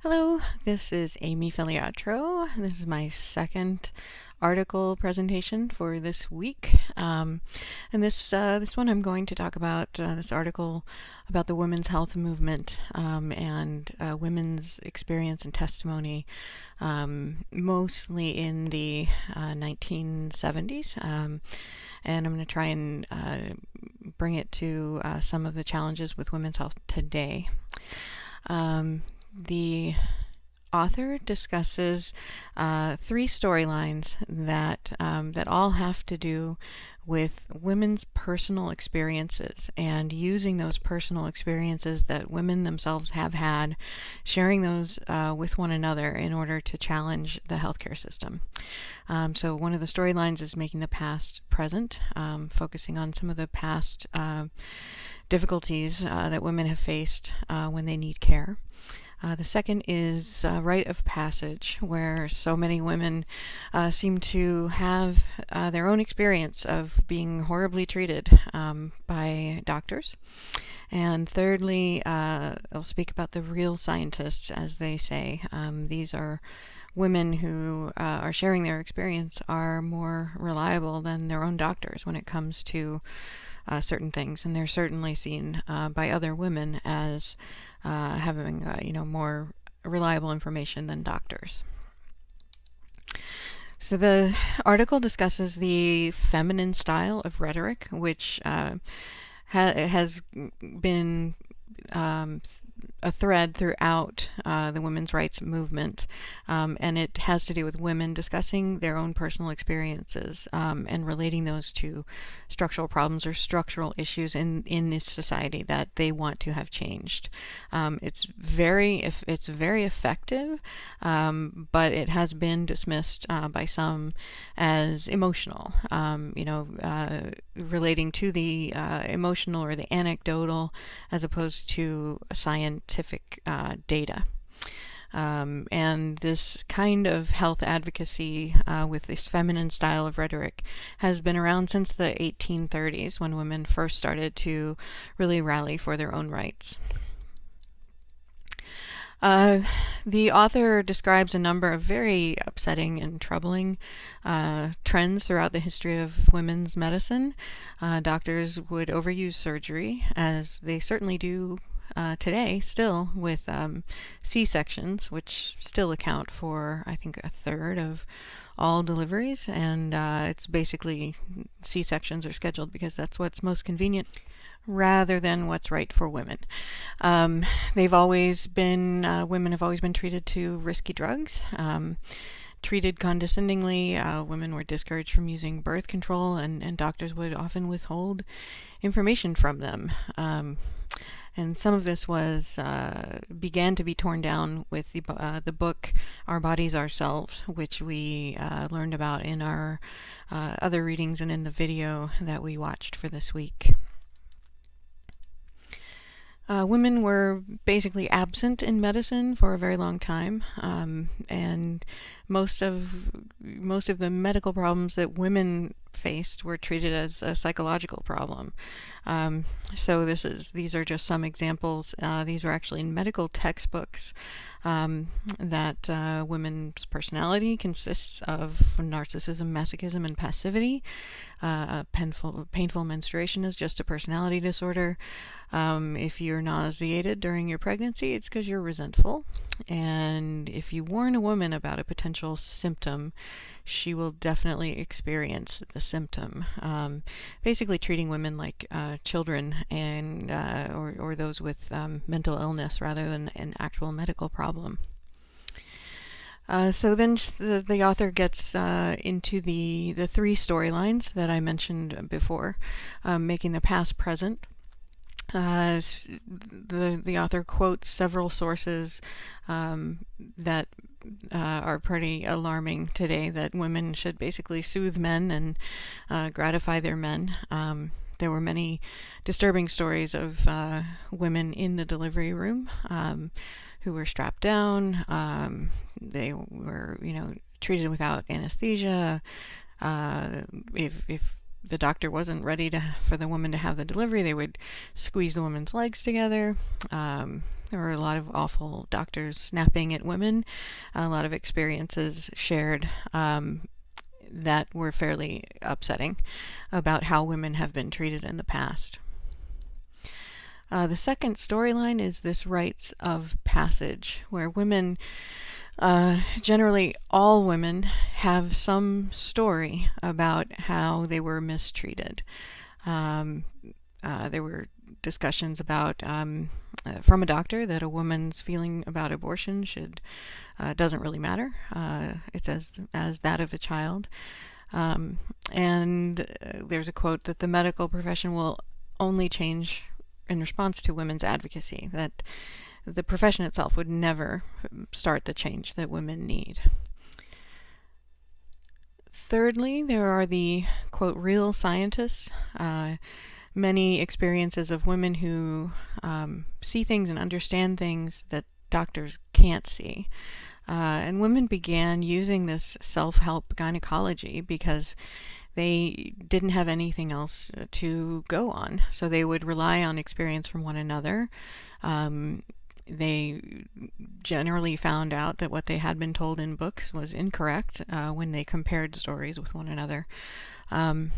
Hello, this is Amy Filiatreau. This is my second article presentation for this week. And this one I'm going to talk about this article about the women's health movement and women's experience and testimony, mostly in the 1970s. And I'm going to try and bring it to some of the challenges with women's health today. The author discusses three storylines that all have to do with women's personal experiences and using those personal experiences that women themselves have had, sharing those with one another in order to challenge the healthcare system. So one of the storylines is making the past present, focusing on some of the past difficulties that women have faced when they need care. The second is rite of passage, where so many women seem to have their own experience of being horribly treated by doctors. And thirdly, I'll speak about the real scientists, as they say. These are women who are sharing their experience are more reliable than their own doctors when it comes to certain things, and they're certainly seen by other women as having more reliable information than doctors. So the article discusses the feminine style of rhetoric, which has been a thread throughout the women's rights movement, and it has to do with women discussing their own personal experiences and relating those to structural problems or structural issues in this society that they want to have changed. It's very effective, but it has been dismissed by some as emotional. Relating to the emotional or the anecdotal as opposed to scientific data. And this kind of health advocacy with this feminine style of rhetoric has been around since the 1830s, when women first started to really rally for their own rights. The author describes a number of very upsetting and troubling trends throughout the history of women's medicine. Doctors would overuse surgery, as they certainly do today still, with C-sections, which still account for, I think, a third of all deliveries. And it's basically C-sections are scheduled because that's what's most convenient, rather than what's right for women. Women have always been treated to risky drugs, treated condescendingly. Women were discouraged from using birth control, and doctors would often withhold information from them. And some of this began to be torn down with the book Our Bodies, Ourselves, which we learned about in our other readings and in the video that we watched for this week. Women were basically absent in medicine for a very long time, and most of the medical problems that women faced were treated as a psychological problem. So these are just some examples. These were actually in medical textbooks, that women's personality consists of narcissism, masochism, and passivity. Painful menstruation is just a personality disorder. If you're nauseated during your pregnancy, it's because you're resentful. And if you warn a woman about a potential symptom, she will definitely experience the symptom. Basically treating women like children and or those with mental illness rather than an actual medical problem. So then the author gets into the three storylines that I mentioned before, making the past present. The author quotes several sources that are pretty alarming today, that women should basically soothe men and gratify their men. There were many disturbing stories of women in the delivery room who were strapped down. They were, treated without anesthesia. If the doctor wasn't ready for the woman to have the delivery, they would squeeze the woman's legs together. There were a lot of awful doctors snapping at women, a lot of experiences shared that were fairly upsetting about how women have been treated in the past. The second storyline is this rites of passage, where women, generally all women, have some story about how they were mistreated. Um, there were discussions about from a doctor that a woman's feeling about abortion doesn't really matter. It's as that of a child. And there's a quote that the medical profession will only change in response to women's advocacy, that the profession itself would never start the change that women need. Thirdly, there are the, quote, real scientists. Many experiences of women who see things and understand things that doctors can't see. And women began using this self-help gynecology because they didn't have anything else to go on. So they would rely on experience from one another. They generally found out that what they had been told in books was incorrect when they compared stories with one another. And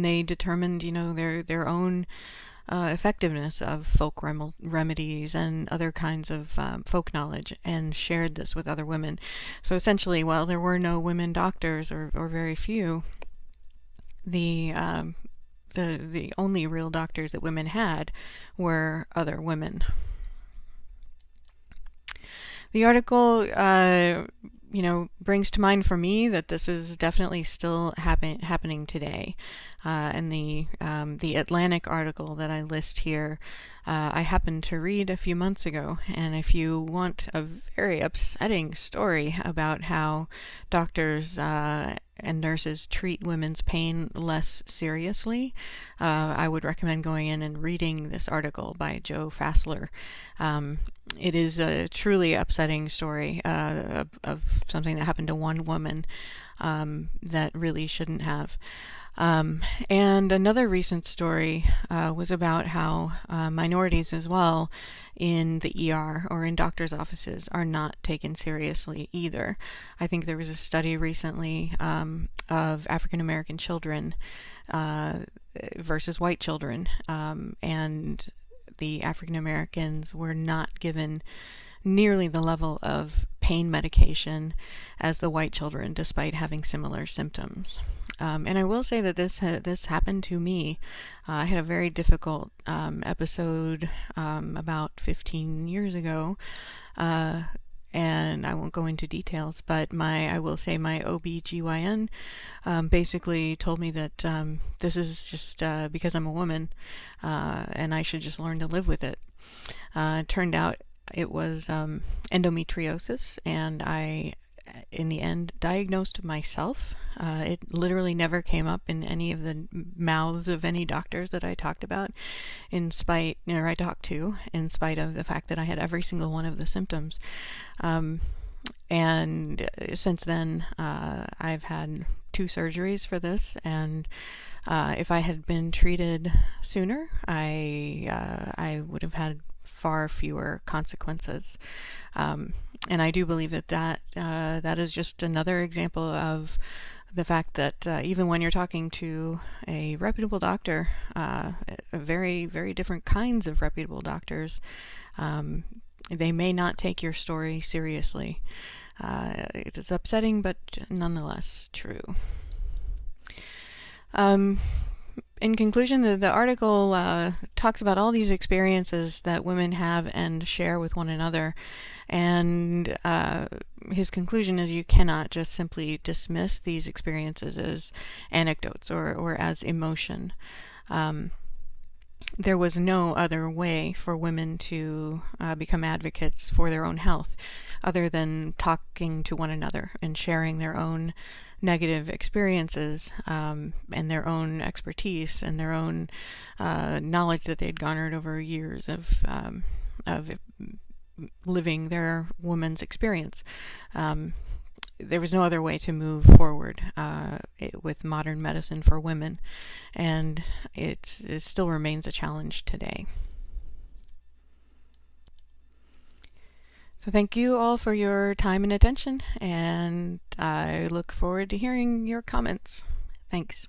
they determined, their own effectiveness of folk remedies and other kinds of folk knowledge, and shared this with other women. So essentially, while there were no women doctors, or very few, the only real doctors that women had were other women. The article, brings to mind for me that this is definitely still happening today. And the Atlantic article that I list here, I happened to read a few months ago. And if you want a very upsetting story about how doctors and nurses treat women's pain less seriously, I would recommend going in and reading this article by Joe Fassler. It is a truly upsetting story of something that happened to one woman that really shouldn't have. And another recent story was about how minorities as well in the ER or in doctors' offices are not taken seriously either. I think there was a study recently of African American children versus white children, and the African Americans were not given nearly the level of pain medication as the white children, despite having similar symptoms. And I will say that this happened to me. I had a very difficult episode about 15 years ago, and I won't go into details, but I will say my OB/GYN basically told me that this is just because I'm a woman, and I should just learn to live with it. It turned out it was endometriosis, and I, in the end, diagnosed myself. It literally never came up in any of the mouths of any doctors that I talked about, in spite of the fact that I had every single one of the symptoms. And since then, I've had 2 surgeries for this, and if I had been treated sooner, I would have had far fewer consequences. And I do believe that is just another example of the fact that even when you're talking to a reputable doctor, very, very different kinds of reputable doctors, they may not take your story seriously. It is upsetting, but nonetheless true. In conclusion, the article talks about all these experiences that women have and share with one another, and his conclusion is you cannot just simply dismiss these experiences as anecdotes or as emotion. There was no other way for women to become advocates for their own health other than talking to one another and sharing their own negative experiences and their own expertise and their own knowledge that they'd garnered over years of living their woman's experience. There was no other way to move forward with modern medicine for women, and it still remains a challenge today. So thank you all for your time and attention, and I look forward to hearing your comments. Thanks.